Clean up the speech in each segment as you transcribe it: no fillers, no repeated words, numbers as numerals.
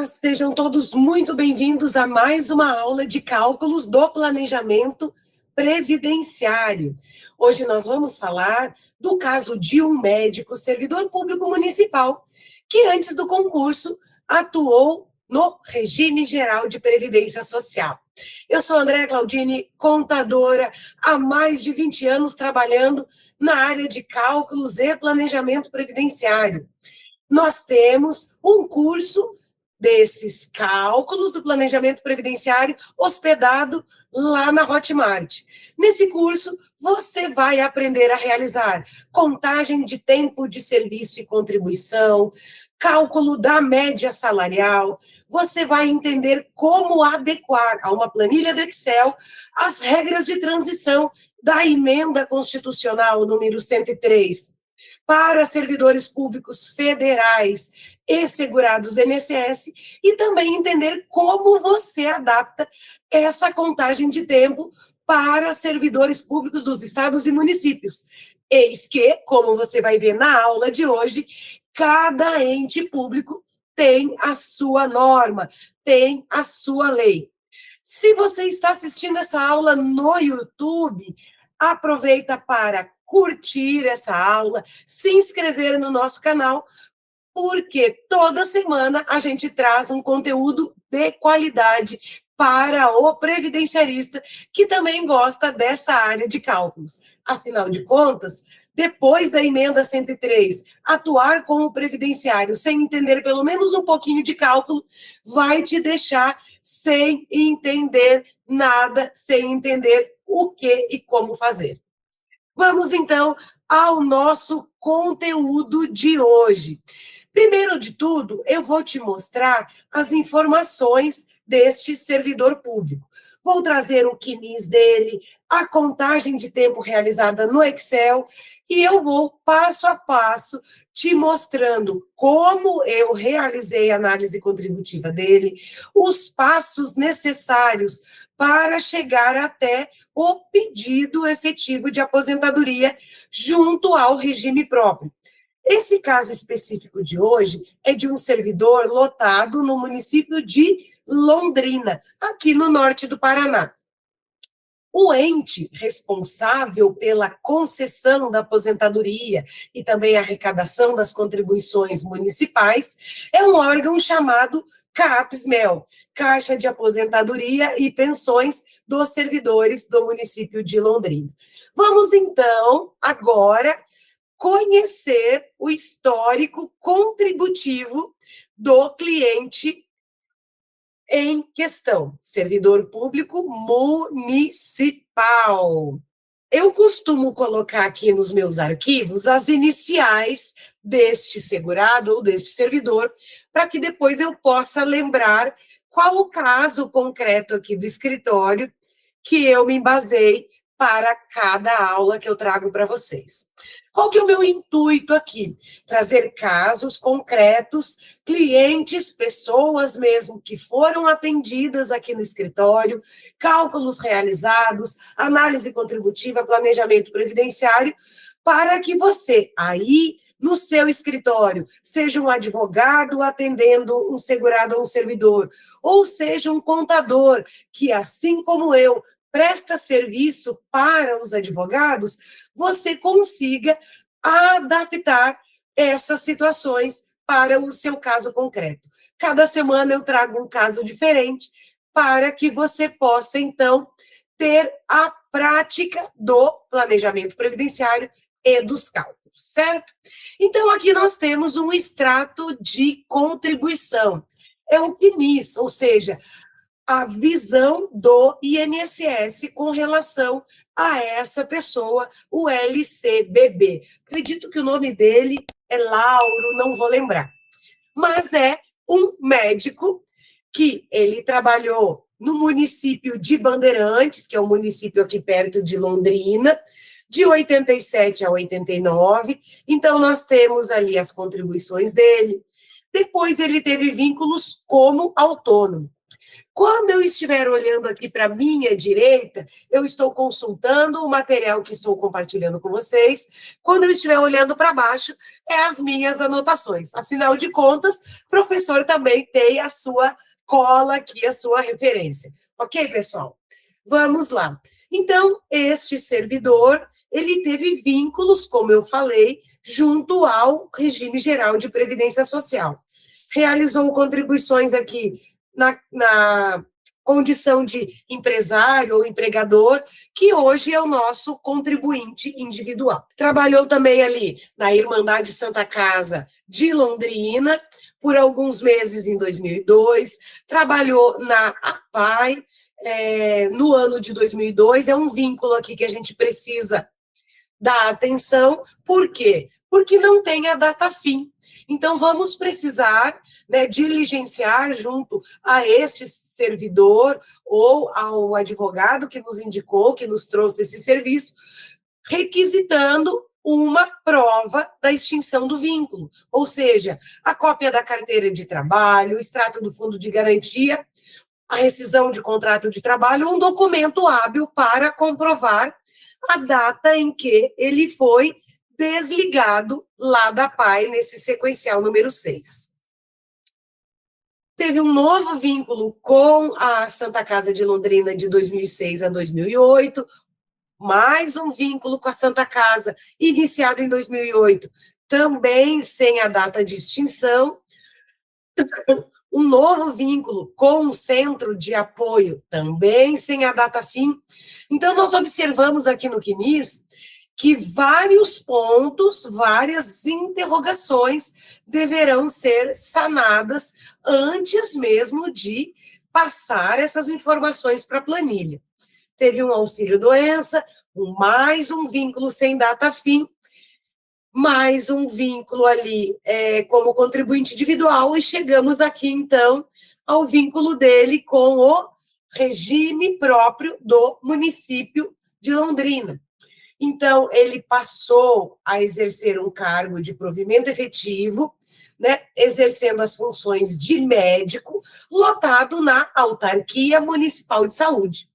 Olá, sejam todos muito bem-vindos a mais uma aula de cálculos do planejamento previdenciário. Hoje nós vamos falar do caso de um médico servidor público municipal que antes do concurso atuou no regime geral de previdência social. Eu sou Andréa Claudini, contadora, há mais de 20 anos trabalhando na área de cálculos e planejamento previdenciário. Nós temos um curso desses cálculos do planejamento previdenciário hospedado lá na Hotmart. Nesse curso, você vai aprender a realizar contagem de tempo de serviço e contribuição, cálculo da média salarial, você vai entender como adequar a uma planilha do Excel as regras de transição da emenda constitucional número 103 para servidores públicos federais e segurados do INSS, e também entender como você adapta essa contagem de tempo para servidores públicos dos estados e municípios. Eis que, como você vai ver na aula de hoje, cada ente público tem a sua norma, tem a sua lei. Se você está assistindo essa aula no YouTube, aproveita para curtir essa aula, se inscrever no nosso canal, porque toda semana a gente traz um conteúdo de qualidade para o previdenciarista que também gosta dessa área de cálculos. Afinal de contas, depois da emenda 103, atuar com o previdenciário sem entender pelo menos um pouquinho de cálculo vai te deixar sem entender nada, sem entender o que e como fazer. Vamos, então, ao nosso conteúdo de hoje. Primeiro de tudo, eu vou te mostrar as informações deste servidor público. Vou trazer o CNIS dele, a contagem de tempo realizada no Excel, e eu vou, passo a passo, te mostrando como eu realizei a análise contributiva dele, os passos necessários para chegar até o pedido efetivo de aposentadoria junto ao regime próprio. Esse caso específico de hoje é de um servidor lotado no município de Londrina, aqui no norte do Paraná. O ente responsável pela concessão da aposentadoria e também a arrecadação das contribuições municipais é um órgão chamado CAPES-MEL, Caixa de Aposentadoria e Pensões dos Servidores do município de Londrina. Vamos, então, agora conhecer o histórico contributivo do cliente em questão, servidor público municipal. Eu costumo colocar aqui nos meus arquivos as iniciais deste segurado ou deste servidor, para que depois eu possa lembrar qual o caso concreto aqui do escritório que eu me embasei para cada aula que eu trago para vocês. Qual que é o meu intuito aqui? Trazer casos concretos, clientes, pessoas mesmo que foram atendidas aqui no escritório, cálculos realizados, análise contributiva, planejamento previdenciário, para que você, aí, no seu escritório, seja um advogado atendendo um segurado ou um servidor, ou seja um contador que, assim como eu, presta serviço para os advogados, você consiga adaptar essas situações para o seu caso concreto. Cada semana eu trago um caso diferente para que você possa, então, ter a prática do planejamento previdenciário e dos cálculos, certo? Então, aqui nós temos um extrato de contribuição. É o CNIS, ou seja, a visão do INSS com relação a essa pessoa, o LCBB. Acredito que o nome dele é Lauro, não vou lembrar. Mas é um médico que ele trabalhou no município de Bandeirantes, que é um município aqui perto de Londrina, de 87 a 89. Então, nós temos ali as contribuições dele. Depois, ele teve vínculos como autônomo. Quando eu estiver olhando aqui para a minha direita, eu estou consultando o material que estou compartilhando com vocês. Quando eu estiver olhando para baixo, é as minhas anotações. Afinal de contas, o professor também tem a sua cola aqui, a sua referência. Ok, pessoal? Vamos lá. Então, este servidor, ele teve vínculos, como eu falei, junto ao Regime Geral de Previdência Social. Realizou contribuições aqui na condição de empresário ou empregador, que hoje é o nosso contribuinte individual. Trabalhou também ali na Irmandade Santa Casa de Londrina, por alguns meses em 2002, trabalhou na APAI, no ano de 2002, é um vínculo aqui que a gente precisa dar atenção, por quê? Porque não tem a data fim. Então, vamos precisar, né, diligenciar junto a este servidor ou ao advogado que nos indicou, que nos trouxe esse serviço, requisitando uma prova da extinção do vínculo, ou seja, a cópia da carteira de trabalho, o extrato do fundo de garantia, a rescisão de contrato de trabalho, um documento hábil para comprovar a data em que ele foi desligado lá da PAI, nesse sequencial número 6. Teve um novo vínculo com a Santa Casa de Londrina de 2006 a 2008, mais um vínculo com a Santa Casa, iniciado em 2008, também sem a data de extinção, um novo vínculo com o Centro de Apoio, também sem a data fim. Então, nós observamos aqui no CNIS que vários pontos, várias interrogações deverão ser sanadas antes mesmo de passar essas informações para a planilha. Teve um auxílio-doença, mais um vínculo sem data fim, mais um vínculo ali como contribuinte individual, e chegamos aqui, então, ao vínculo dele com o regime próprio do município de Londrina. Então, ele passou a exercer um cargo de provimento efetivo, né, exercendo as funções de médico, lotado na Autarquia Municipal de Saúde.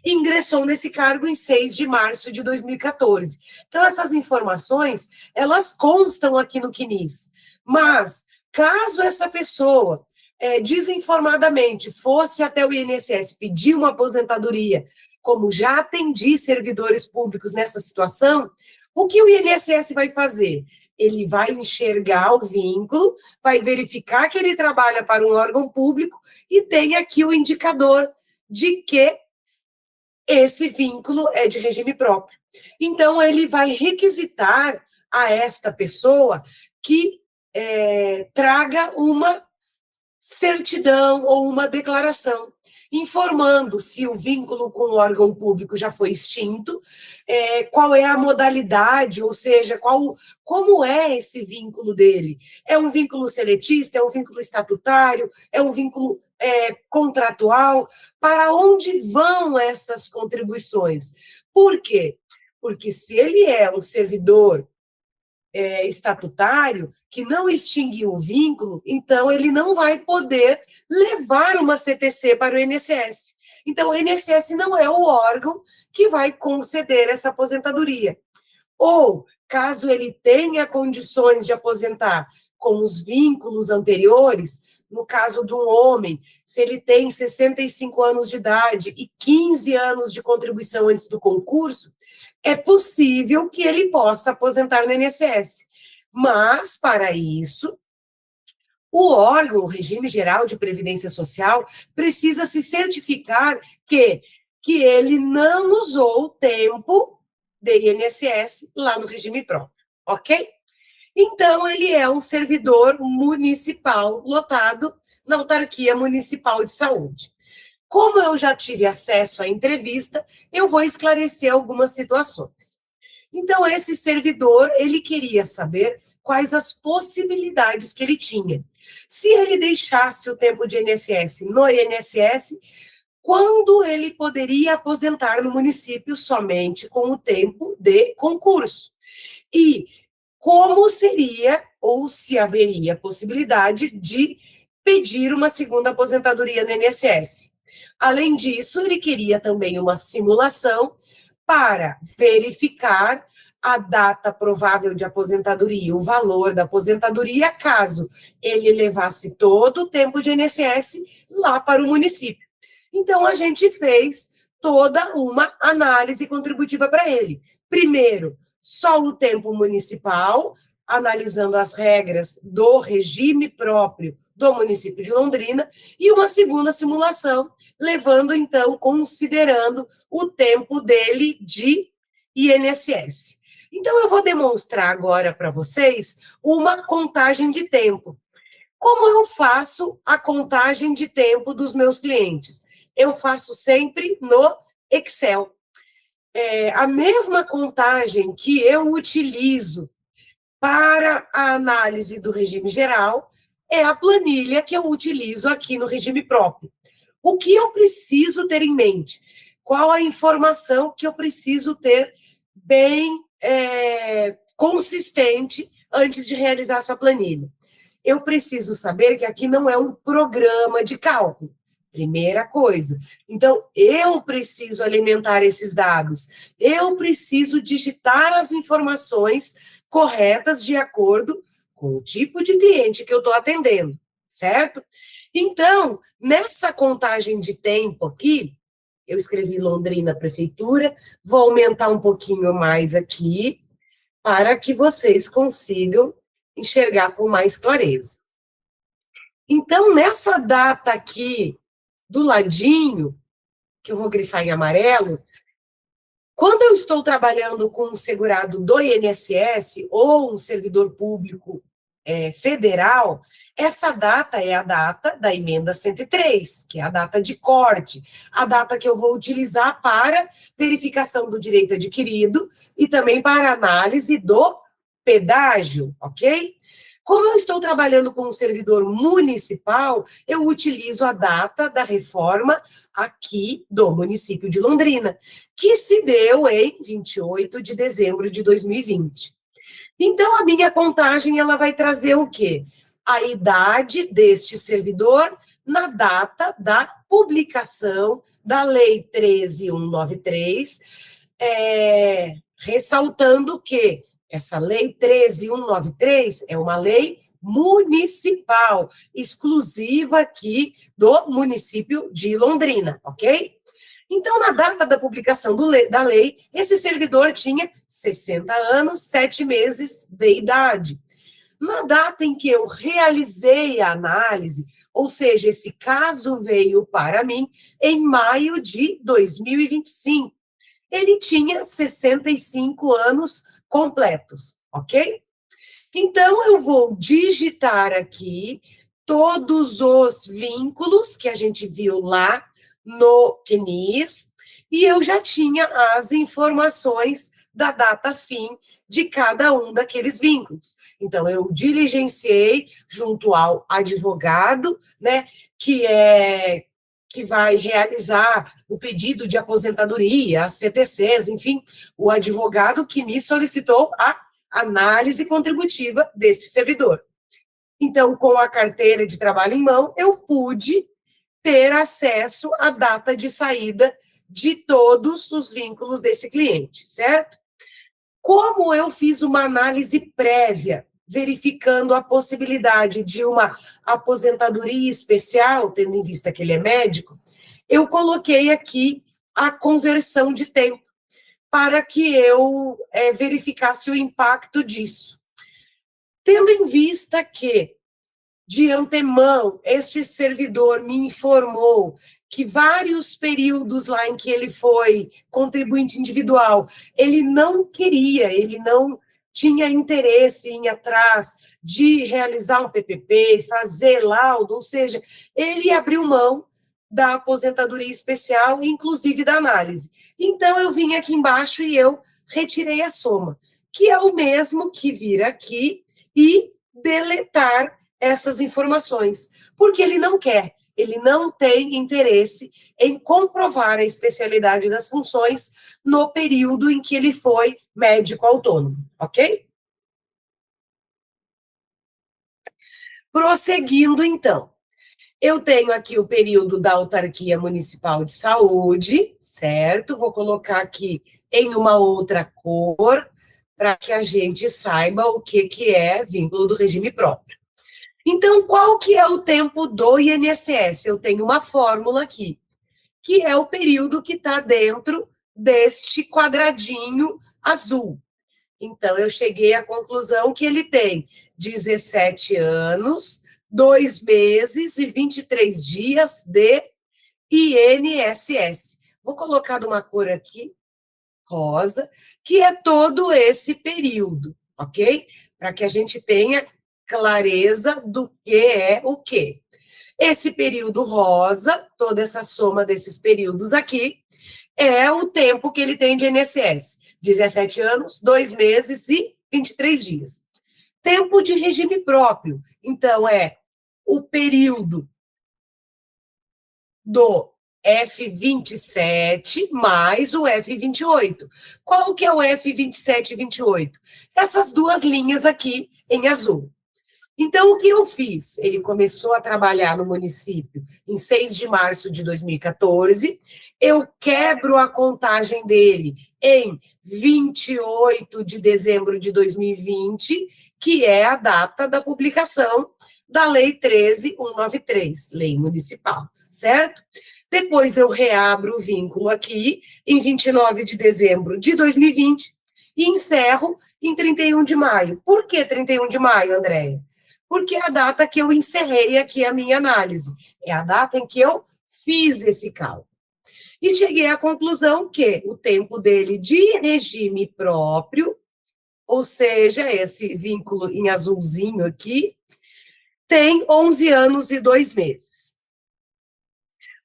Ingressou nesse cargo em 6 de março de 2014. Então, essas informações, elas constam aqui no CNIS. Mas, caso essa pessoa, desinformadamente, fosse até o INSS pedir uma aposentadoria, como já atendi servidores públicos nessa situação, o que o INSS vai fazer? Ele vai enxergar o vínculo, vai verificar que ele trabalha para um órgão público e tem aqui o indicador de que esse vínculo é de regime próprio. Então, ele vai requisitar a esta pessoa que traga uma certidão ou uma declaração, informando se o vínculo com o órgão público já foi extinto, qual é a modalidade, ou seja, como é esse vínculo dele. É um vínculo seletista, é um vínculo estatutário, é um vínculo contratual, para onde vão essas contribuições? Por quê? Porque se ele é um servidor estatutário, que não extinguiu o vínculo, então ele não vai poder levar uma CTC para o INSS. Então, o INSS não é o órgão que vai conceder essa aposentadoria. Ou, caso ele tenha condições de aposentar com os vínculos anteriores, no caso de um homem, se ele tem 65 anos de idade e 15 anos de contribuição antes do concurso, é possível que ele possa aposentar no INSS. Mas, para isso, o órgão, o Regime Geral de Previdência Social, precisa se certificar que ele não usou o tempo de INSS lá no regime próprio, ok? Então, ele é um servidor municipal lotado na Autarquia Municipal de Saúde. Como eu já tive acesso à entrevista, eu vou esclarecer algumas situações. Então, esse servidor, ele queria saber quais as possibilidades que ele tinha. Se ele deixasse o tempo de INSS no INSS, quando ele poderia aposentar no município somente com o tempo de concurso? E como seria, ou se haveria possibilidade de pedir uma segunda aposentadoria no INSS. Além disso, ele queria também uma simulação para verificar a data provável de aposentadoria, o valor da aposentadoria, caso ele levasse todo o tempo de INSS lá para o município. Então, a gente fez toda uma análise contributiva para ele. Primeiro, só o tempo municipal, analisando as regras do regime próprio do município de Londrina, e uma segunda simulação, levando, então, considerando o tempo dele de INSS. Então, eu vou demonstrar agora para vocês uma contagem de tempo. Como eu faço a contagem de tempo dos meus clientes? Eu faço sempre no Excel. A mesma contagem que eu utilizo para a análise do regime geral é a planilha que eu utilizo aqui no regime próprio. O que eu preciso ter em mente? Qual a informação que eu preciso ter bem consistente antes de realizar essa planilha? Eu preciso saber que aqui não é um programa de cálculo. Primeira coisa. Então, eu preciso alimentar esses dados. Eu preciso digitar as informações corretas de acordo com o tipo de cliente que eu estou atendendo, certo? Então, nessa contagem de tempo aqui, eu escrevi Londrina Prefeitura, vou aumentar um pouquinho mais aqui, para que vocês consigam enxergar com mais clareza. Então, nessa data aqui, do ladinho, que eu vou grifar em amarelo, quando eu estou trabalhando com um segurado do INSS ou um servidor público federal, essa data é a data da emenda 103, que é a data de corte, a data que eu vou utilizar para verificação do direito adquirido e também para análise do pedágio, ok? Como eu estou trabalhando com um servidor municipal, eu utilizo a data da reforma aqui do município de Londrina, que se deu em 28 de dezembro de 2020. Então, a minha contagem, ela vai trazer o quê? A idade deste servidor na data da publicação da Lei 13.193, ressaltando que essa Lei 13.193 é uma lei municipal, exclusiva aqui do município de Londrina, ok? Então, na data da publicação da lei, esse servidor tinha 60 anos, 7 meses de idade. Na data em que eu realizei a análise, ou seja, esse caso veio para mim em maio de 2025, ele tinha 65 anos completos, ok? Então, eu vou digitar aqui todos os vínculos que a gente viu lá no CNIS, e eu já tinha as informações da data fim de cada um daqueles vínculos. Então, eu diligenciei junto ao advogado, né, que vai realizar o pedido de aposentadoria, as CTCs, enfim, o advogado que me solicitou a análise contributiva deste servidor. Então, com a carteira de trabalho em mão, eu pude ter acesso à data de saída de todos os vínculos desse cliente, certo? Como eu fiz uma análise prévia, verificando a possibilidade de uma aposentadoria especial, tendo em vista que ele é médico, eu coloquei aqui a conversão de tempo, para que eu verificasse o impacto disso. Tendo em vista que, de antemão, este servidor me informou que vários períodos lá em que ele foi contribuinte individual, ele não queria, ele não tinha interesse em ir atrás de realizar um PPP, fazer laudo, ou seja, ele abriu mão da aposentadoria especial, inclusive da análise. Então, eu vim aqui embaixo e eu retirei a soma, que é o mesmo que vir aqui e deletar essas informações, porque ele não quer, ele não tem interesse em comprovar a especialidade das funções no período em que ele foi médico autônomo, ok? Prosseguindo, então. Eu tenho aqui o período da Autarquia Municipal de Saúde, certo? Vou colocar aqui em uma outra cor, para que a gente saiba o que é vínculo do regime próprio. Então, qual que é o tempo do INSS? Eu tenho uma fórmula aqui, que é o período que está dentro deste quadradinho azul. Então, eu cheguei à conclusão que ele tem 17 anos, 2 meses e 23 dias de INSS. Vou colocar numa cor aqui, rosa, que é todo esse período, ok? Para que a gente tenha clareza do que é o quê. Esse período rosa, toda essa soma desses períodos aqui, é o tempo que ele tem de INSS. 17 anos, 2 meses e 23 dias. Tempo de regime próprio. Então, é o período do F27 mais o F28. Qual que é o F27 e 28? Essas duas linhas aqui em azul. Então, o que eu fiz? Ele começou a trabalhar no município em 6 de março de 2014. Eu quebro a contagem dele em 28 de dezembro de 2020, que é a data da publicação da Lei 13.193, Lei Municipal, certo? Depois eu reabro o vínculo aqui em 29 de dezembro de 2020 e encerro em 31 de maio. Por que 31 de maio, Andréia? Porque é a data que eu encerrei aqui a minha análise. É a data em que eu fiz esse cálculo. E cheguei à conclusão que o tempo dele de regime próprio, ou seja, esse vínculo em azulzinho aqui, tem 11 anos e 2 meses.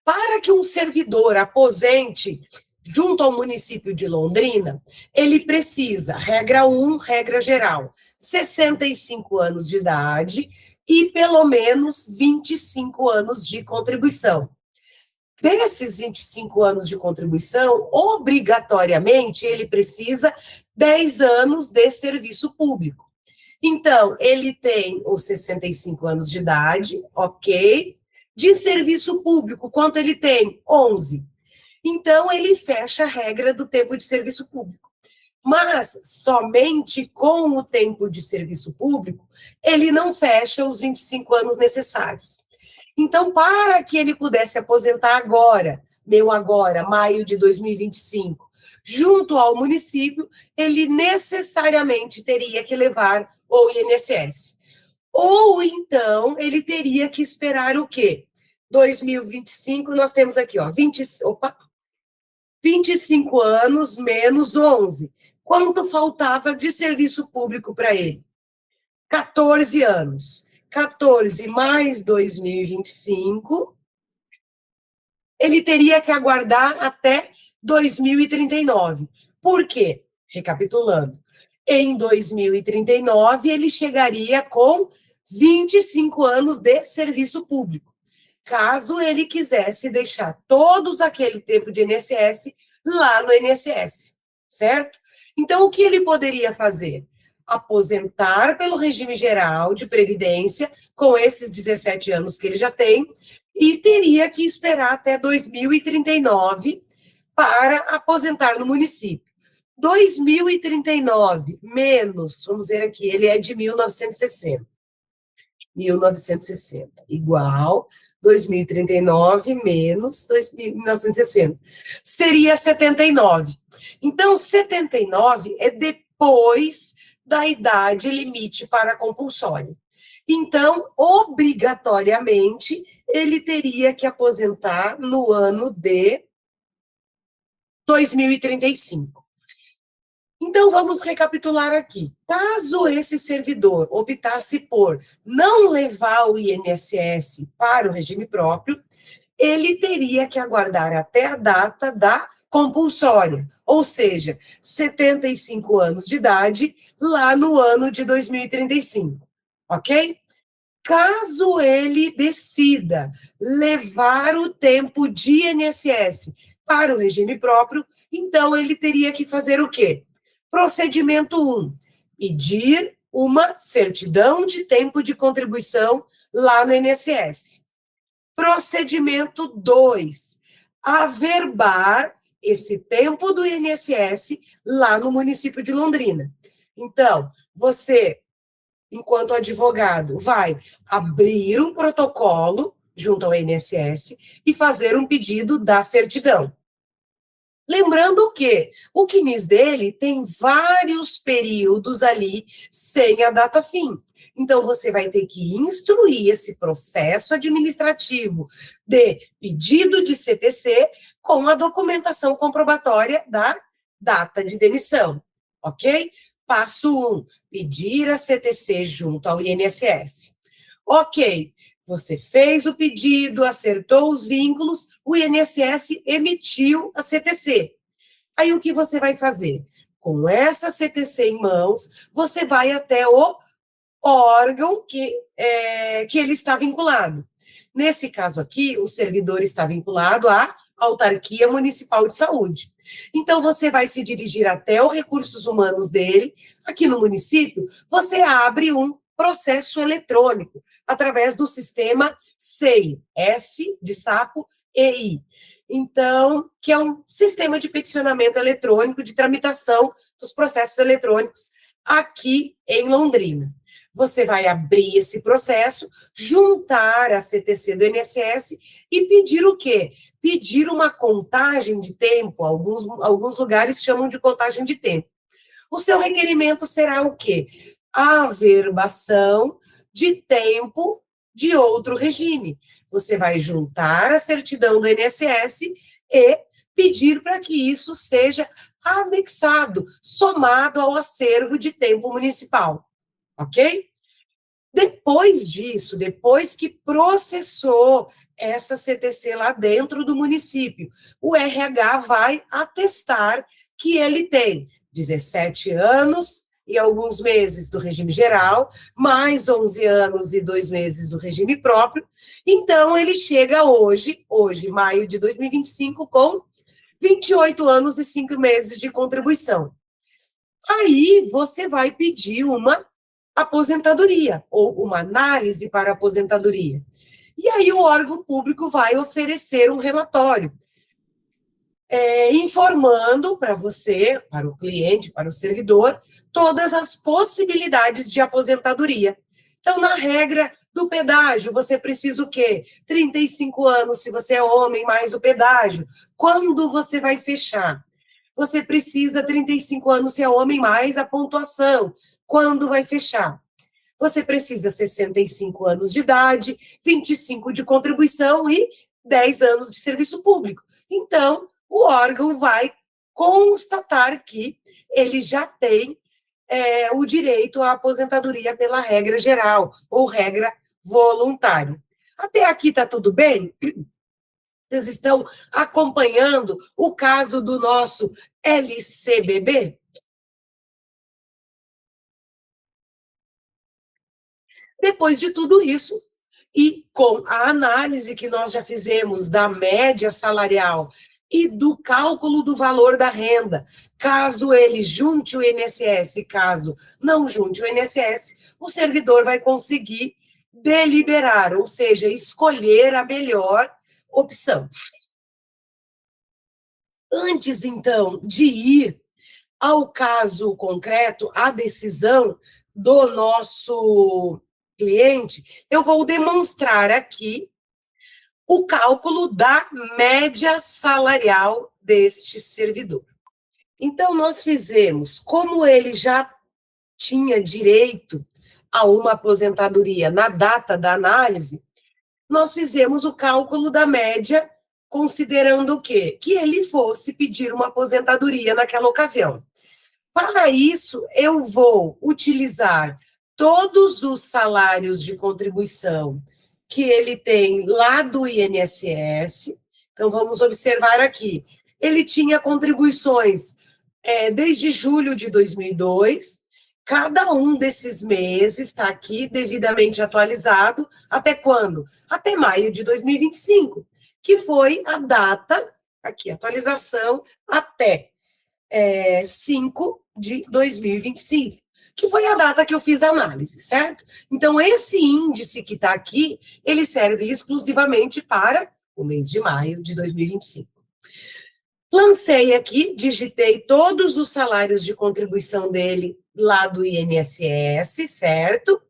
Para que um servidor aposente junto ao município de Londrina, ele precisa, regra 1, regra geral, 65 anos de idade e pelo menos 25 anos de contribuição. Desses 25 anos de contribuição, obrigatoriamente, ele precisa 10 anos de serviço público. Então, ele tem os 65 anos de idade, ok? De serviço público, quanto ele tem? 11. Então, ele fecha a regra do tempo de serviço público. Mas, somente com o tempo de serviço público, ele não fecha os 25 anos necessários. Então, para que ele pudesse aposentar agora, maio de 2025, junto ao município, ele necessariamente teria que levar o INSS. Ou então, ele teria que esperar o quê? 2025, nós temos aqui, ó, 25 anos menos 11. Quanto faltava de serviço público para ele? 14 anos. 14 mais 2025, ele teria que aguardar até 2039. Por quê? Recapitulando. Em 2039, ele chegaria com 25 anos de serviço público, caso ele quisesse deixar todos aquele tempo de INSS lá no INSS, certo? Então, o que ele poderia fazer? Aposentar pelo regime geral de previdência, com esses 17 anos que ele já tem, e teria que esperar até 2039 para aposentar no município. 2039 menos, vamos ver aqui, ele é de 1960. 1960, igual 2039 menos 1960. Seria 79. Então, 79 é depois da idade limite para compulsório. Então, obrigatoriamente, ele teria que aposentar no ano de 2035. Então, vamos recapitular aqui. Caso esse servidor optasse por não levar o INSS para o regime próprio, ele teria que aguardar até a data da compulsória, ou seja, 75 anos de idade, lá no ano de 2035, ok? Caso ele decida levar o tempo de INSS para o regime próprio, então ele teria que fazer o quê? Procedimento 1, pedir uma certidão de tempo de contribuição lá no INSS. Procedimento 2, averbar esse tempo do INSS lá no município de Londrina. Então, você, enquanto advogado, vai abrir um protocolo junto ao INSS e fazer um pedido da certidão. Lembrando que o CNIS dele tem vários períodos ali sem a data fim. Então, você vai ter que instruir esse processo administrativo de pedido de CTC com a documentação comprobatória da data de demissão, ok? Passo 1, pedir a CTC junto ao INSS. Ok, você fez o pedido, acertou os vínculos, o INSS emitiu a CTC. Aí o que você vai fazer? Com essa CTC em mãos, você vai até o órgão que ele está vinculado. Nesse caso aqui, o servidor está vinculado à Autarquia Municipal de Saúde. Então, você vai se dirigir até os recursos humanos dele, aqui no município, você abre um processo eletrônico, através do sistema SEI, S de sapo, EI. Então, que é um sistema de peticionamento eletrônico, de tramitação dos processos eletrônicos aqui em Londrina. Você vai abrir esse processo, juntar a CTC do INSS e pedir o quê? Pedir uma contagem de tempo, alguns lugares chamam de contagem de tempo. O seu requerimento será o quê? A averbação de tempo de outro regime. Você vai juntar a certidão do INSS e pedir para que isso seja anexado, somado ao acervo de tempo municipal. Ok? Depois disso, depois que processou essa CTC lá dentro do município, o RH vai atestar que ele tem 17 anos e alguns meses do regime geral, mais 11 anos e 2 meses do regime próprio. Então, ele chega hoje, maio de 2025, com 28 anos e 5 meses de contribuição. Aí, você vai pedir uma aposentadoria, ou uma análise para aposentadoria. E aí o órgão público vai oferecer um relatório, informando para você, para o cliente, para o servidor, todas as possibilidades de aposentadoria. Então, na regra do pedágio, você precisa o quê? 35 anos, se você é homem, mais o pedágio. Quando você vai fechar? Você precisa 35 anos, se é homem, mais a pontuação. Quando vai fechar? Você precisa 65 anos de idade, 25 de contribuição e 10 anos de serviço público. Então, o órgão vai constatar que ele já tem o direito à aposentadoria pela regra geral, ou regra voluntária. Até aqui está tudo bem? Vocês estão acompanhando o caso do nosso LCBB? Depois de tudo isso, e com a análise que nós já fizemos da média salarial e do cálculo do valor da renda, caso ele junte o INSS, caso não junte o INSS, o servidor vai conseguir deliberar, ou seja, escolher a melhor opção. Antes, então, de ir ao caso concreto, à decisão do nosso cliente, eu vou demonstrar aqui o cálculo da média salarial deste servidor. Então, nós fizemos, como ele já tinha direito a uma aposentadoria na data da análise, nós fizemos o cálculo da média, considerando o quê? Que ele fosse pedir uma aposentadoria naquela ocasião. Para isso, eu vou utilizar todos os salários de contribuição que ele tem lá do INSS. Então, vamos observar aqui. Ele tinha contribuições desde julho de 2002. Cada um desses meses está aqui devidamente atualizado. Até quando? Até maio de 2025, que foi a data, aqui, atualização, até 5 de 2025. que foi a data que eu fiz a análise, certo? Então, esse índice que está aqui, ele serve exclusivamente para o mês de maio de 2025. Lancei aqui, digitei todos os salários de contribuição dele lá do INSS, certo?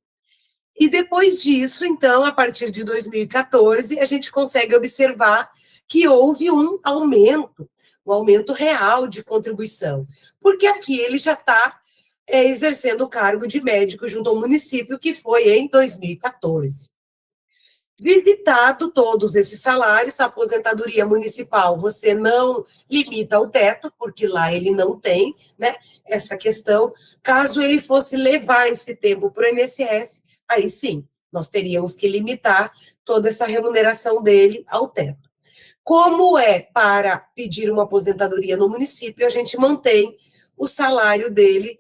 E depois disso, então, a partir de 2014, a gente consegue observar que houve um aumento real de contribuição, porque aqui ele já está exercendo o cargo de médico junto ao município, que foi em 2014. Visitado todos esses salários, a aposentadoria municipal, você não limita o teto, porque lá ele não tem, né, essa questão. Caso ele fosse levar esse tempo para o INSS, aí sim, nós teríamos que limitar toda essa remuneração dele ao teto. Como é para pedir uma aposentadoria no município, a gente mantém o salário dele,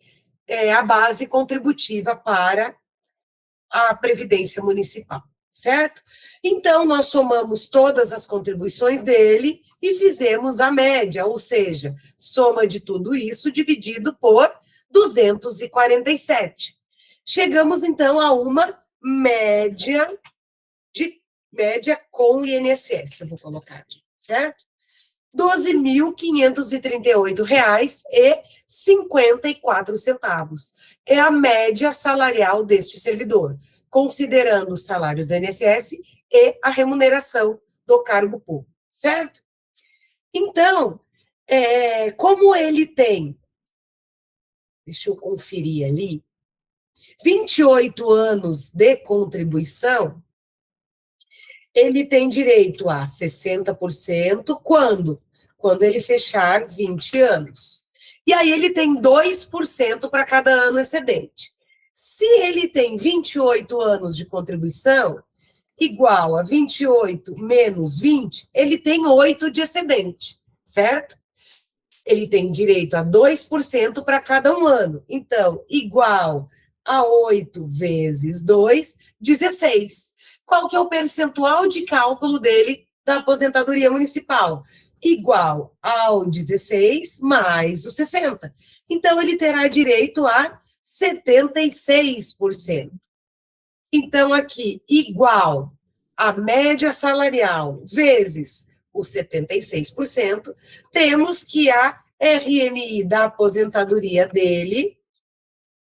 a base contributiva para a Previdência Municipal, certo? Então, nós somamos todas as contribuições dele e fizemos a média, ou seja, soma de tudo isso dividido por 247. Chegamos, então, a uma média com o INSS, eu vou colocar aqui, certo? R$ 12.538,54. É a média salarial deste servidor, considerando os salários do INSS e a remuneração do cargo público, certo? Então, como ele tem, deixa eu conferir ali, 28 anos de contribuição, ele tem direito a 60%, quando? Quando ele fechar 20 anos. E aí ele tem 2% para cada ano excedente. Se ele tem 28 anos de contribuição, igual a 28 menos 20, ele tem 8 de excedente, certo? Ele tem direito a 2% para cada um ano. Então, igual a 8 vezes 2, 16. Qual que é o percentual de cálculo dele da aposentadoria municipal? Igual ao 16 mais o 60. Então, ele terá direito a 76%. Então, aqui, igual a média salarial vezes os 76%, temos que a RMI da aposentadoria dele,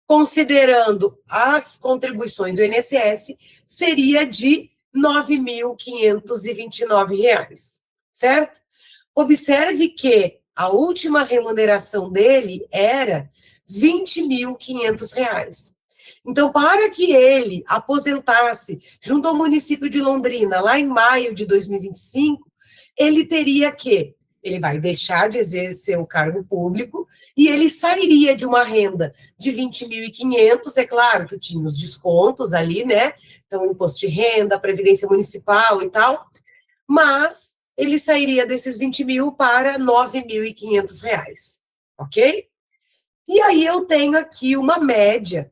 considerando as contribuições do INSS, seria de R$ 9.529, certo? Observe que a última remuneração dele era R$ 20.500. Então, para que ele aposentasse junto ao município de Londrina, lá em maio de 2025, ele teria que, ele vai deixar de exercer o cargo público e ele sairia de uma renda de 20.500, é claro que tinha os descontos ali, né? Então, imposto de renda, previdência municipal e tal, mas ele sairia desses 20 mil para R$ 9.500, ok? E aí eu tenho aqui uma média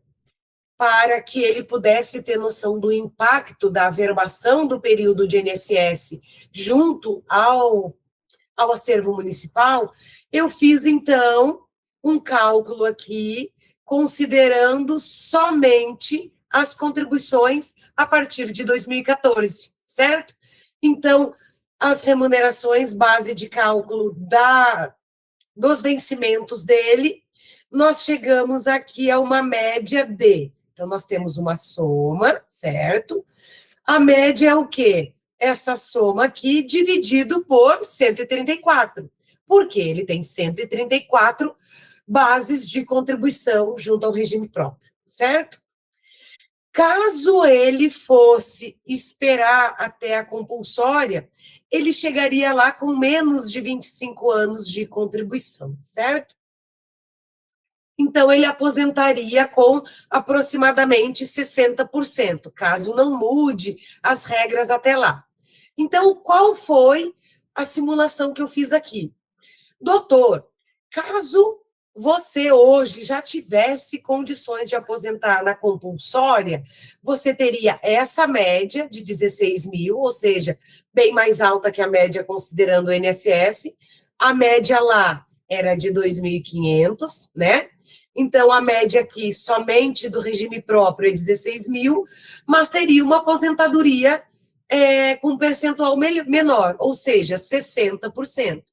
para que ele pudesse ter noção do impacto da averbação do período de INSS junto ao acervo municipal. Eu fiz, então, um cálculo aqui, considerando somente as contribuições a partir de 2014, certo? Então, as remunerações, base de cálculo dos vencimentos dele, nós chegamos aqui a uma média de... Então, nós temos uma soma, certo? A média é o quê? Essa soma aqui dividido por 134. Por quê? Ele tem 134 bases de contribuição junto ao regime próprio, certo? Caso ele fosse esperar até a compulsória, ele chegaria lá com menos de 25 anos de contribuição, certo? Então, ele aposentaria com aproximadamente 60%, caso não mude as regras até lá. Então, qual foi a simulação que eu fiz aqui? Doutor, caso você hoje já tivesse condições de aposentar na compulsória, você teria essa média de 16 mil, ou seja, bem mais alta que a média considerando o INSS. A média lá era de 2.500, né? Então, a média aqui, somente do regime próprio, é 16 mil, mas teria uma aposentadoria com um percentual menor, ou seja, 60%.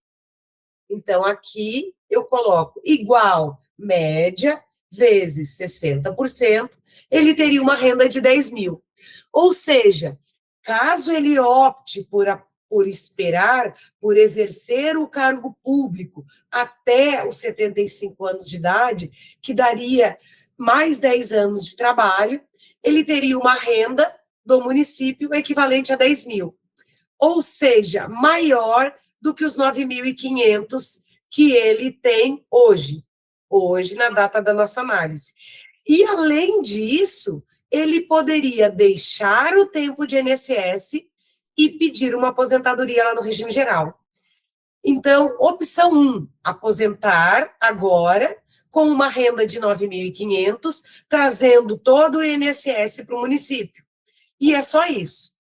Então, aqui eu coloco igual média vezes 60%, ele teria uma renda de 10 mil. Ou seja, caso ele opte por esperar, por exercer o cargo público até os 75 anos de idade, que daria mais 10 anos de trabalho, ele teria uma renda do município equivalente a 10 mil. Ou seja, maior do que os 9.500 que ele tem hoje, na data da nossa análise. E, além disso, ele poderia deixar o tempo de INSS e pedir uma aposentadoria lá no regime geral. Então, opção 1, aposentar agora com uma renda de 9.500, trazendo todo o INSS para o município. E é só isso.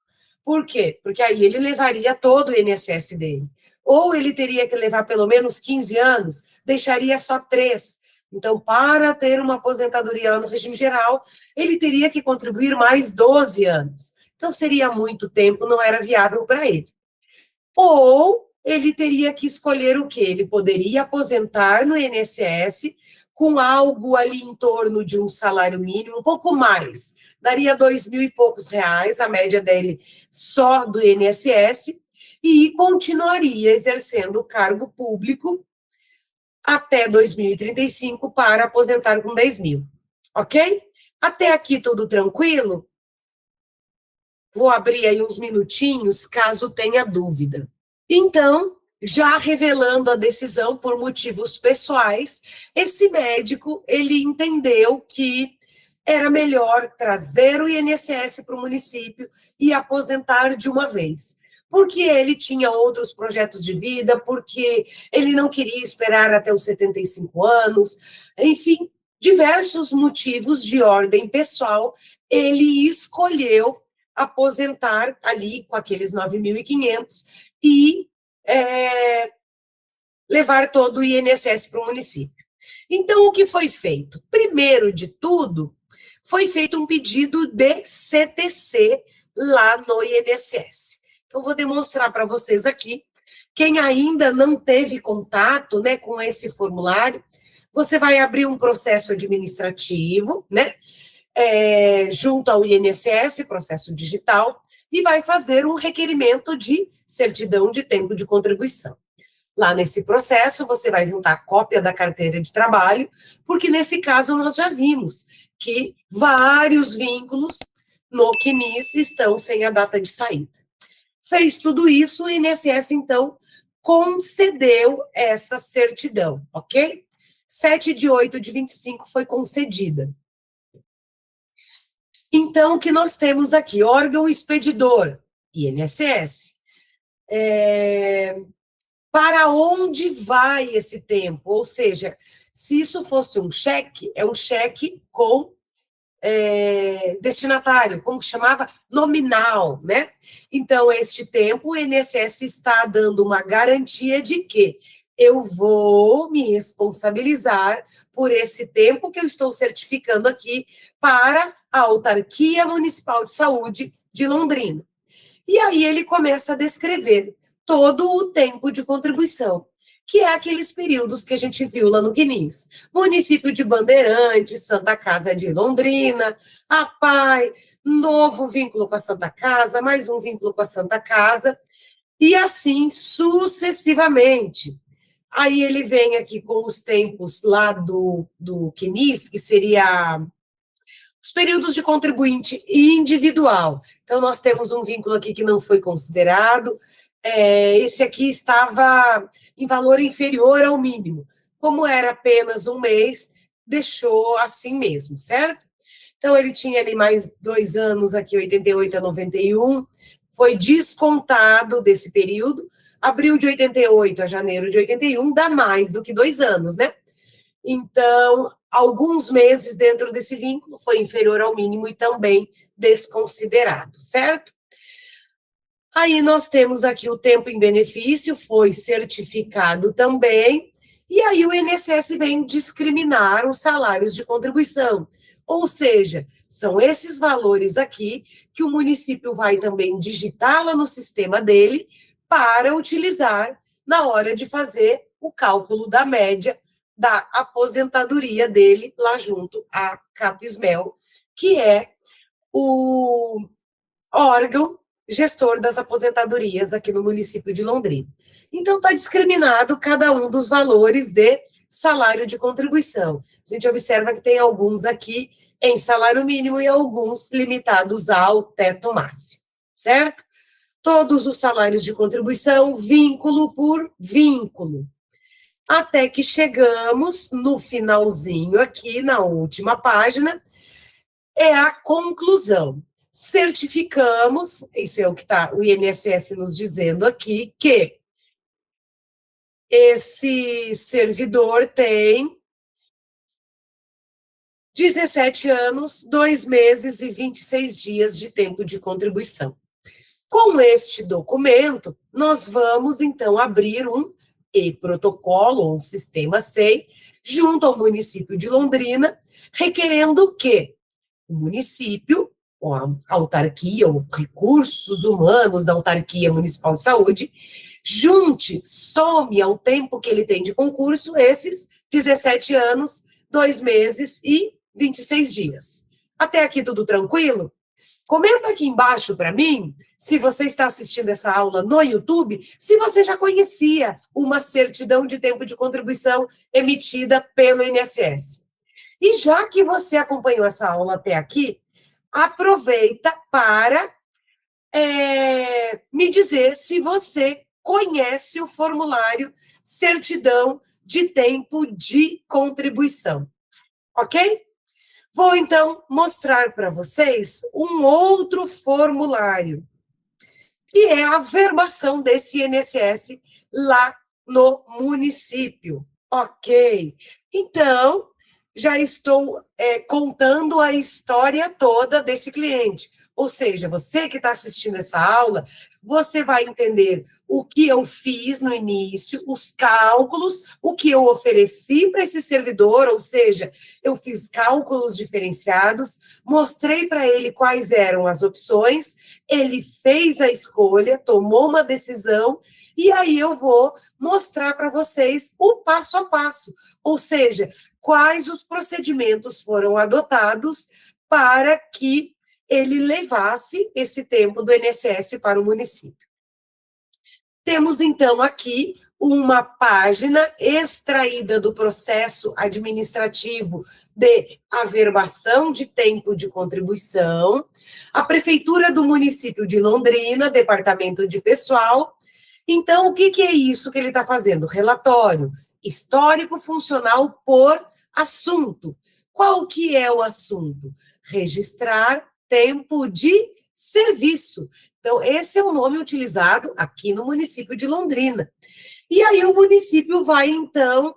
Por quê? Porque aí ele levaria todo o INSS dele. Ou ele teria que levar pelo menos 15 anos, deixaria só 3. Então, para ter uma aposentadoria lá no regime geral, ele teria que contribuir mais 12 anos. Então, seria muito tempo, não era viável para ele. Ou ele teria que escolher o quê? Ele poderia aposentar no INSS com algo ali em torno de um salário mínimo, um pouco mais. Daria 2.000 e poucos reais, a média dele só do INSS, e continuaria exercendo o cargo público até 2035 para aposentar com 10 mil. Ok? Até aqui tudo tranquilo? Vou abrir aí uns minutinhos, caso tenha dúvida. Então, já revelando a decisão por motivos pessoais, esse médico, ele entendeu que era melhor trazer o INSS para o município e aposentar de uma vez. Porque ele tinha outros projetos de vida, porque ele não queria esperar até os 75 anos, enfim, diversos motivos de ordem pessoal, ele escolheu aposentar ali com aqueles 9.500 e levar todo o INSS para o município. Então, o que foi feito? Primeiro de tudo, foi feito um pedido de CTC lá no INSS. Então, vou demonstrar para vocês aqui. Quem ainda não teve contato, né, com esse formulário, você vai abrir um processo administrativo, né, junto ao INSS, processo digital, e vai fazer um requerimento de certidão de tempo de contribuição. Lá nesse processo, você vai juntar cópia da carteira de trabalho, porque nesse caso nós já vimos que vários vínculos no CNIS estão sem a data de saída. Fez tudo isso, o INSS, então, concedeu essa certidão, ok? 7/8/25 foi concedida. Então, o que nós temos aqui? Órgão expedidor, INSS. Para onde vai esse tempo? Ou seja, se isso fosse um cheque, é um cheque com destinatário, como que chamava? Nominal, né? Então, este tempo, o INSS está dando uma garantia de que eu vou me responsabilizar por esse tempo que eu estou certificando aqui para a Autarquia Municipal de Saúde de Londrina. E aí ele começa a descrever todo o tempo de contribuição, que é aqueles períodos que a gente viu lá no CNIS. Município de Bandeirantes, Santa Casa de Londrina, APAI, novo vínculo com a Santa Casa, mais um vínculo com a Santa Casa, e assim sucessivamente. Aí ele vem aqui com os tempos lá do CNIS, que seria os períodos de contribuinte individual. Então, nós temos um vínculo aqui que não foi considerado, esse aqui estava em valor inferior ao mínimo. Como era apenas um mês, deixou assim mesmo, certo? Então, ele tinha ali mais 2 anos aqui, 88 a 91, foi descontado desse período, abril de 88 a janeiro de 81, dá mais do que 2 anos, né? Então, alguns meses dentro desse vínculo foi inferior ao mínimo e também desconsiderado, certo? Aí nós temos aqui o tempo em benefício, foi certificado também, E aí o INSS vem discriminar os salários de contribuição. Ou seja, são esses valores aqui que o município vai também digitar lá no sistema dele para utilizar na hora de fazer o cálculo da média da aposentadoria dele lá junto à Capismel, que é o órgão gestor das aposentadorias aqui no município de Londrina. Então, está discriminado cada um dos valores de salário de contribuição. A gente observa que tem alguns aqui em salário mínimo e alguns limitados ao teto máximo, certo? Todos os salários de contribuição, vínculo por vínculo. Até que chegamos no finalzinho aqui, na última página, é a conclusão. Certificamos, isso é o que está o INSS nos dizendo aqui, que esse servidor tem 17 anos, 2 meses e 26 dias de tempo de contribuição. Com este documento, nós vamos, então, abrir um e-protocolo, um sistema SEI, junto ao município de Londrina, requerendo que o município, ou a autarquia, ou recursos humanos da autarquia municipal de saúde, junte, some ao tempo que ele tem de concurso esses 17 anos, 2 meses e 26 dias. Até aqui tudo tranquilo? Comenta aqui embaixo para mim, se você está assistindo essa aula no YouTube, se você já conhecia uma certidão de tempo de contribuição emitida pelo INSS. E já que você acompanhou essa aula até aqui, aproveita para me dizer se você conhece o formulário certidão de tempo de contribuição, ok? Vou, então, mostrar para vocês um outro formulário, que é a verbação desse INSS lá no município, ok? Então, já estou contando a história toda desse cliente. Ou seja, você que está assistindo essa aula, você vai entender o que eu fiz no início, os cálculos, o que eu ofereci para esse servidor, ou seja, eu fiz cálculos diferenciados, mostrei para ele quais eram as opções, ele fez a escolha, tomou uma decisão, e aí eu vou mostrar para vocês o passo a passo, ou seja, quais os procedimentos foram adotados para que ele levasse esse tempo do INSS para o município. Temos, então, aqui uma página extraída do processo administrativo de averbação de tempo de contribuição, a Prefeitura do município de Londrina, Departamento de Pessoal. Então, o que é isso que ele está fazendo? Relatório histórico funcional por assunto. Qual que é o assunto? Registrar tempo de serviço. Então, esse é o nome utilizado aqui no município de Londrina. E aí o município vai, então,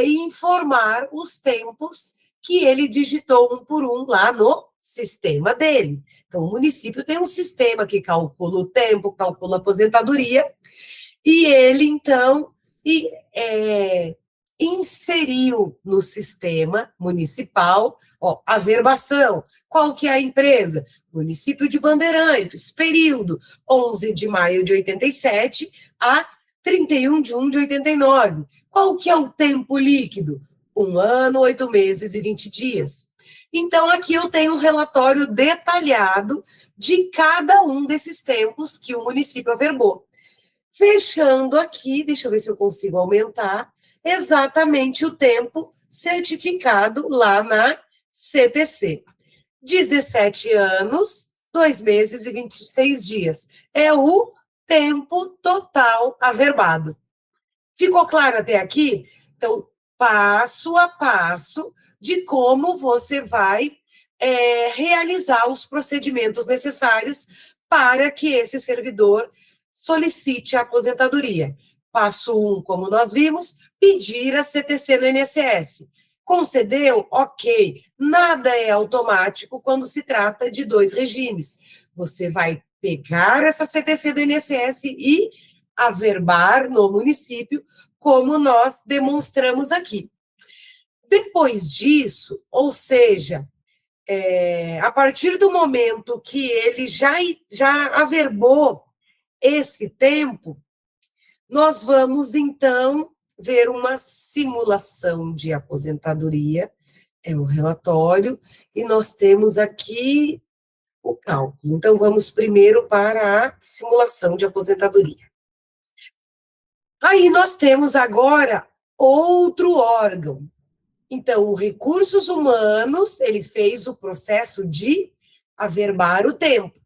informar os tempos que ele digitou um por um lá no sistema dele. Então, o município tem um sistema que calcula o tempo, calcula a aposentadoria, e ele, então, inseriu no sistema municipal, a verbação. Qual que é a empresa? Município de Bandeirantes, período 11 de maio de 87 a 31 de 1 de 89. Qual que é o tempo líquido? 1 ano, 8 meses e 20 dias. Então, aqui eu tenho um relatório detalhado de cada um desses tempos que o município averbou. Fechando aqui, deixa eu ver se eu consigo aumentar, exatamente o tempo certificado lá na CTC. 17 anos, 2 meses e 26 dias. É o tempo total averbado. Ficou claro até aqui? Então, passo a passo de como você vai realizar os procedimentos necessários para que esse servidor solicite a aposentadoria. Passo 1, como nós vimos, pedir a CTC no INSS. Concedeu? Ok. Nada é automático quando se trata de 2 regimes. Você vai pegar essa CTC do INSS e averbar no município como nós demonstramos aqui. Depois disso, ou seja, a partir do momento que ele já averbou esse tempo, nós vamos, então, ver uma simulação de aposentadoria, é o relatório, e nós temos aqui o cálculo. Então, vamos primeiro para a simulação de aposentadoria. Aí, nós temos agora outro órgão. Então, o Recursos Humanos, ele fez o processo de averbar o tempo.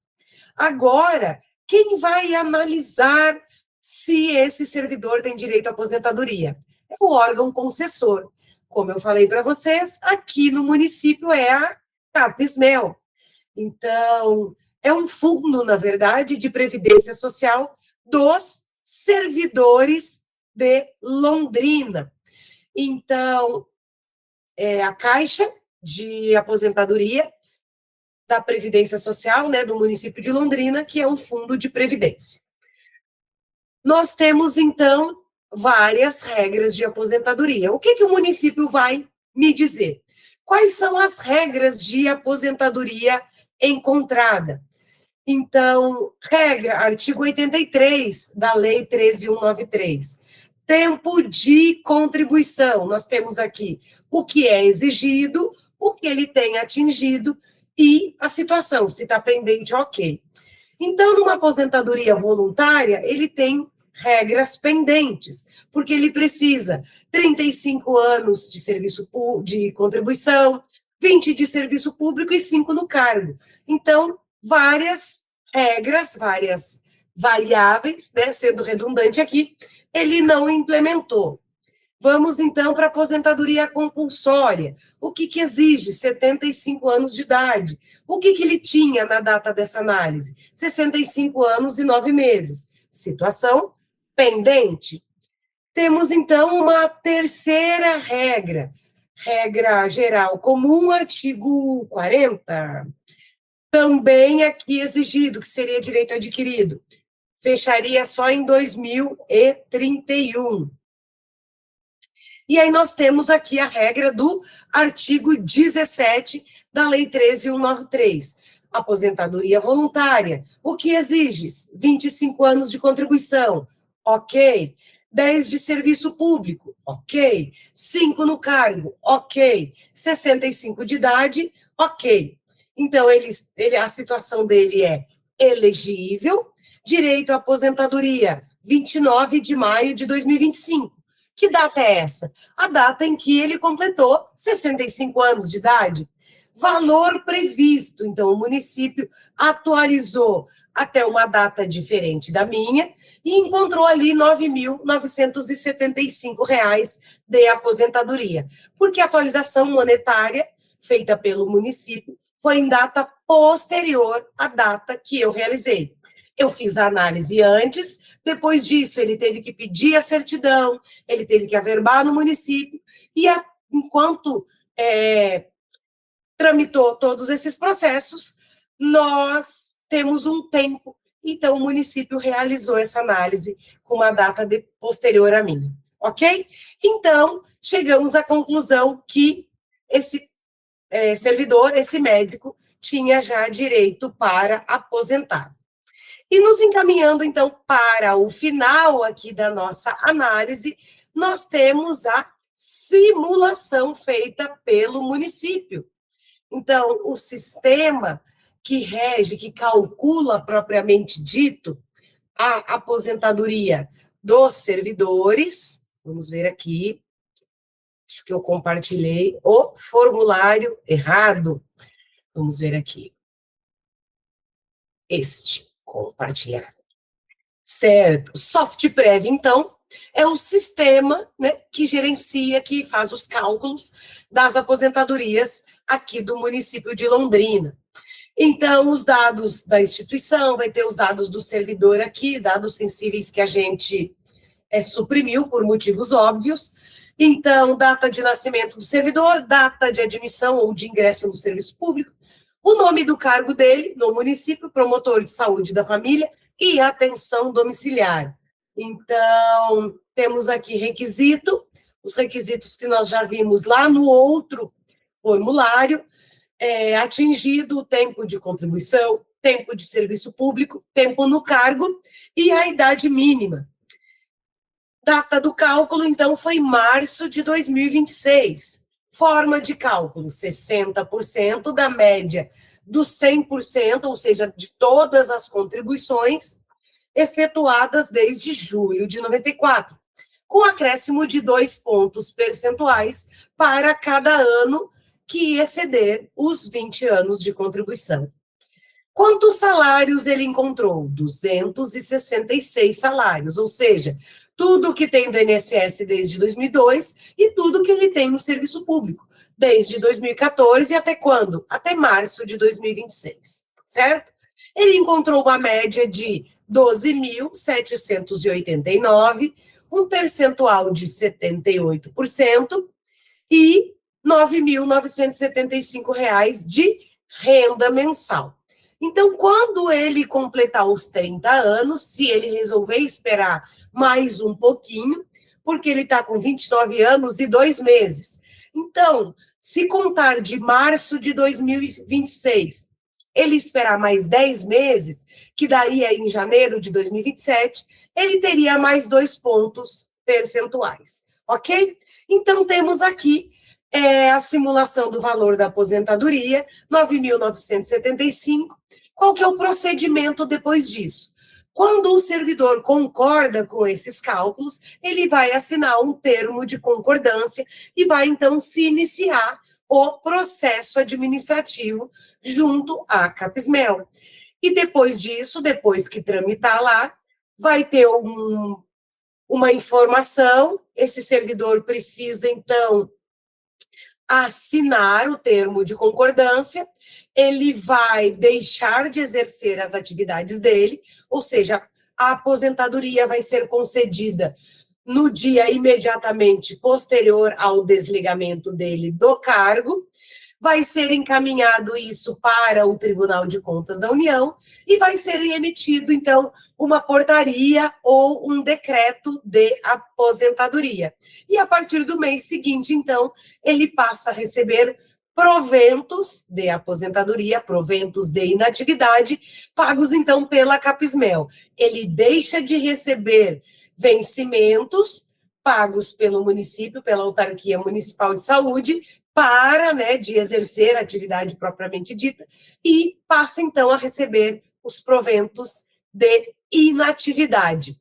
Agora, quem vai analisar se esse servidor tem direito à aposentadoria? É o órgão concessor. Como eu falei para vocês, aqui no município é a CAPES-MEL. Então, é um fundo, na verdade, de previdência social dos servidores de Londrina. Então, é a Caixa de Aposentadoria da Previdência Social, né, do município de Londrina, que é um fundo de previdência. Nós temos, então, várias regras de aposentadoria. O que o município vai me dizer? Quais são as regras de aposentadoria encontrada? Então, regra, artigo 83 da Lei 13.193. Tempo de contribuição. Nós temos aqui o que é exigido, o que ele tem atingido e a situação, se está pendente, ok. Então, numa aposentadoria voluntária, ele tem regras pendentes, porque ele precisa 35 anos de serviço de contribuição, 20 de serviço público e 5 no cargo. Então, várias regras, várias variáveis, né, sendo redundante aqui, ele não implementou. Vamos, então, para a aposentadoria compulsória. O que exige? 75 anos de idade. O que ele tinha na data dessa análise? 65 anos e 9 meses. Situação pendente. Temos, então, uma terceira regra. Regra geral comum, artigo 40. Também aqui exigido, que seria direito adquirido. Fecharia só em 2031. E aí nós temos aqui a regra do artigo 17 da Lei 13.193. Aposentadoria voluntária. O que exige? 25 anos de contribuição. Ok. 10 de serviço público. Ok. 5 no cargo. Ok. 65 de idade. Ok. Então, a situação dele é elegível. Direito à aposentadoria, 29 de maio de 2025. Que data é essa? A data em que ele completou 65 anos de idade. Valor previsto. Então, o município atualizou até uma data diferente da minha e encontrou ali R$ 9.975 de aposentadoria. Porque a atualização monetária feita pelo município foi em data posterior à data que eu realizei. Eu fiz a análise antes, depois disso ele teve que pedir a certidão, ele teve que averbar no município, e enquanto tramitou todos esses processos, nós temos um tempo, então o município realizou essa análise com uma data posterior à minha, ok? Então, chegamos à conclusão que esse servidor, esse médico, tinha já direito para aposentar. E nos encaminhando, então, para o final aqui da nossa análise, nós temos a simulação feita pelo município. Então, o sistema que rege, que calcula propriamente dito a aposentadoria dos servidores, vamos ver aqui, acho que eu compartilhei o formulário errado, vamos ver aqui, compartilhar. Certo. SoftPrev, então, é um sistema, né, que gerencia, que faz os cálculos das aposentadorias aqui do município de Londrina. Então, os dados da instituição, vai ter os dados do servidor aqui, dados sensíveis que a gente suprimiu por motivos óbvios. Então, data de nascimento do servidor, data de admissão ou de ingresso no serviço público, o nome do cargo dele no município, promotor de saúde da família e atenção domiciliar. Então, temos aqui requisito, os requisitos que nós já vimos lá no outro formulário, atingido o tempo de contribuição, tempo de serviço público, tempo no cargo e a idade mínima. Data do cálculo, então, foi março de 2026. Forma de cálculo, 60% da média dos 100%, ou seja, de todas as contribuições efetuadas desde julho de 94, com acréscimo de 2 pontos percentuais para cada ano que exceder os 20 anos de contribuição. Quantos salários ele encontrou? 266 salários, ou seja, tudo que tem do INSS desde 2002 e tudo que ele tem no serviço público, desde 2014 até quando? Até março de 2026, certo? Ele encontrou uma média de 12.789, um percentual de 78% e R$ 9.975 de renda mensal. Então, quando ele completar os 30 anos, se ele resolver esperar mais um pouquinho, porque ele está com 29 anos e 2 meses. Então, se contar de março de 2026, ele esperar mais 10 meses, que daria em janeiro de 2027, ele teria mais 2 pontos percentuais, ok? Então, temos aqui a simulação do valor da aposentadoria, 9.975. Qual que é o procedimento depois disso? Quando o servidor concorda com esses cálculos, ele vai assinar um termo de concordância e vai, então, se iniciar o processo administrativo junto à Capismel. E depois disso, depois que tramitar lá, vai ter uma informação, esse servidor precisa, então, assinar o termo de concordância, ele vai deixar de exercer as atividades dele, ou seja, a aposentadoria vai ser concedida no dia imediatamente posterior ao desligamento dele do cargo, vai ser encaminhado isso para o Tribunal de Contas da União e vai ser emitido, então, uma portaria ou um decreto de aposentadoria. E a partir do mês seguinte, então, ele passa a receber proventos de aposentadoria, proventos de inatividade, pagos, então, pela Capismel. Ele deixa de receber vencimentos pagos pelo município, pela Autarquia Municipal de Saúde, para, de exercer a atividade propriamente dita, e passa, então, a receber os proventos de inatividade.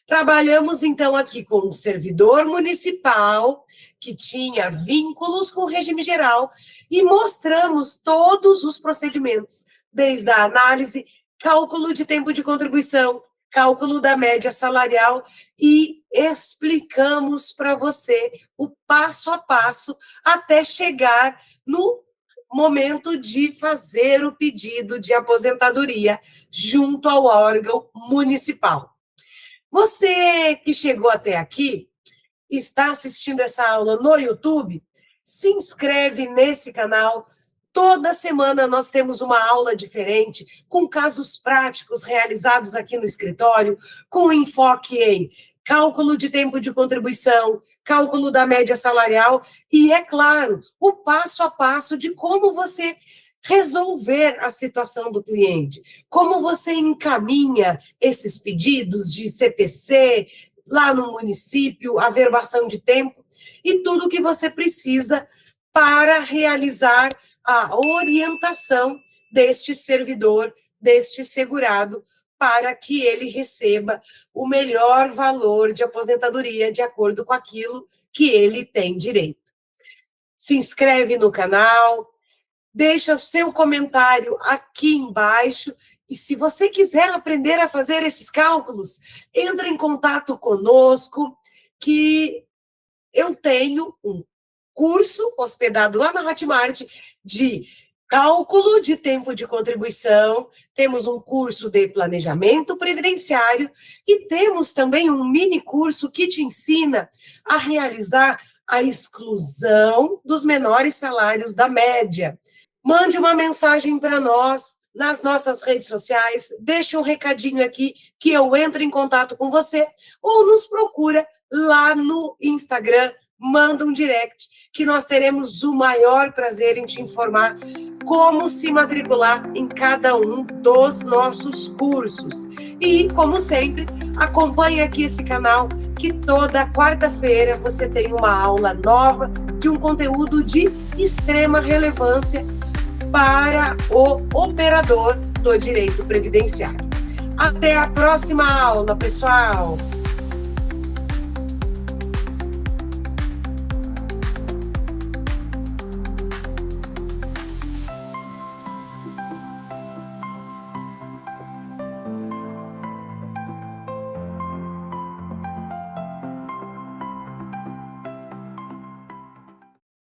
Trabalhamos, então, aqui com um servidor municipal que tinha vínculos com o regime geral e mostramos todos os procedimentos, desde a análise, cálculo de tempo de contribuição, cálculo da média salarial e explicamos para você o passo a passo até chegar no momento de fazer o pedido de aposentadoria junto ao órgão municipal. Você que chegou até aqui, está assistindo essa aula no YouTube, se inscreve nesse canal. Toda semana nós temos uma aula diferente, com casos práticos realizados aqui no escritório, com enfoque em cálculo de tempo de contribuição, cálculo da média salarial e, é claro, o passo a passo de como você resolver a situação do cliente, como você encaminha esses pedidos de CTC lá no município, a verbação de tempo e tudo o que você precisa para realizar a orientação deste servidor, deste segurado, para que ele receba o melhor valor de aposentadoria de acordo com aquilo que ele tem direito. Se inscreve no canal, deixa o seu comentário aqui embaixo e se você quiser aprender a fazer esses cálculos, entre em contato conosco, que eu tenho um curso hospedado lá na Hotmart de cálculo de tempo de contribuição, temos um curso de planejamento previdenciário e temos também um mini curso que te ensina a realizar a exclusão dos menores salários da média. Mande uma mensagem para nós nas nossas redes sociais, deixa um recadinho aqui que eu entro em contato com você ou nos procura lá no Instagram, manda um direct, que nós teremos o maior prazer em te informar como se matricular em cada um dos nossos cursos. E, como sempre, acompanhe aqui esse canal, que toda quarta-feira você tem uma aula nova de um conteúdo de extrema relevância para o operador do direito previdenciário. Até a próxima aula, pessoal!